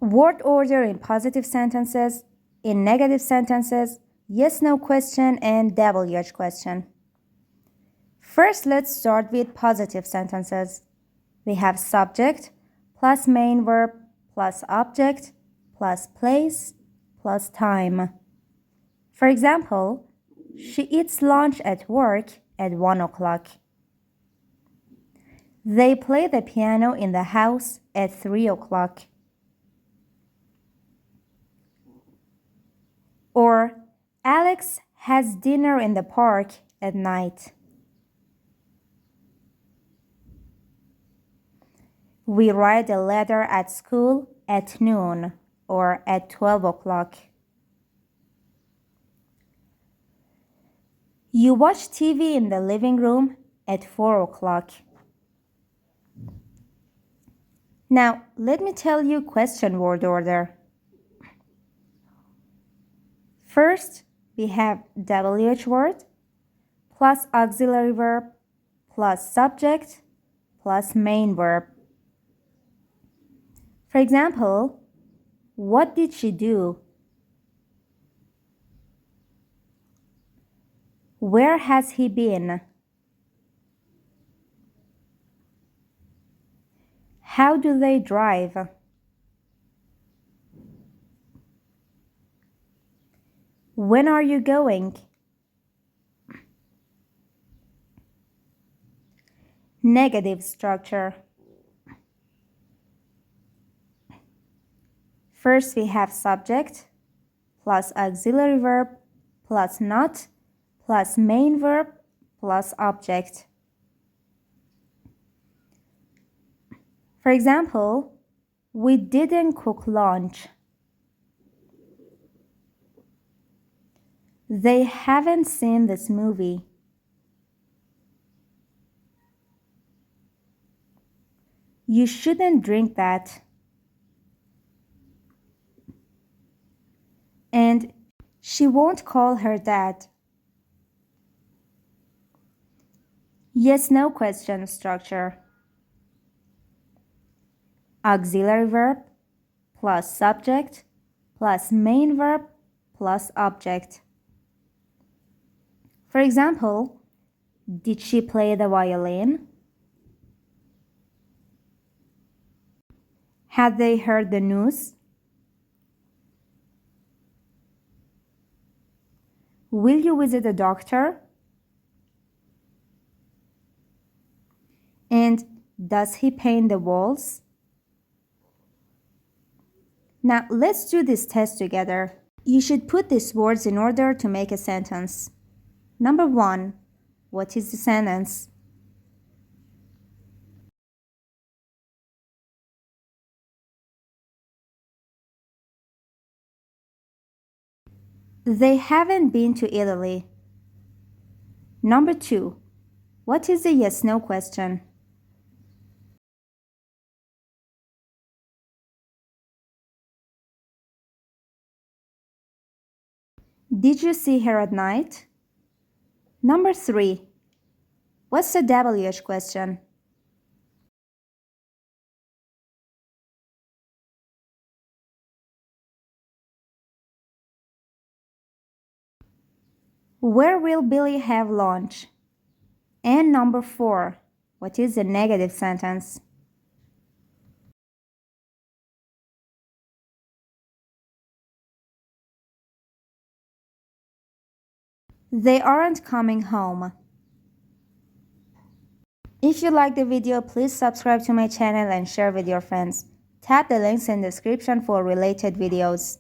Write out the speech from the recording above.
Word order in positive sentences, in negative sentences, yes-no question, and WH question. First, let's start with positive sentences. We have subject plus main verb plus object plus place plus time. For example, she eats lunch at work at 1 o'clock. They play the piano in the house at 3 o'clock. Or, Alex has dinner in the park at night. We write a letter at school at noon or at 12 o'clock. You watch TV in the living room at 4 o'clock. Now, let me tell you question word order. First, we have WH word plus auxiliary verb plus subject plus main verb. For example, what did she do? Where has he been? How do they drive? When are you going? Negative structure. First, we have subject plus auxiliary verb plus not plus main verb plus object. For example, we didn't cook lunch. They haven't seen this movie. You shouldn't drink that. And she won't call her dad. Yes-no question structure. Auxiliary verb plus subject plus main verb plus object. For example, did she play the violin? Had they heard the news? Will you visit a doctor? And does he paint the walls? Now let's do this test together. You should put these words in order to make a sentence. Number 1. What is the sentence? They haven't been to Italy. Number 2. What is the yes-no question? Did you see her at night? Number 3. What's the WH question? Where will Billy have lunch? And number 4. What is the negative sentence? They aren't coming home. If you like the video, please subscribe to my channel and share with your friends. Tap the links in the description for related videos.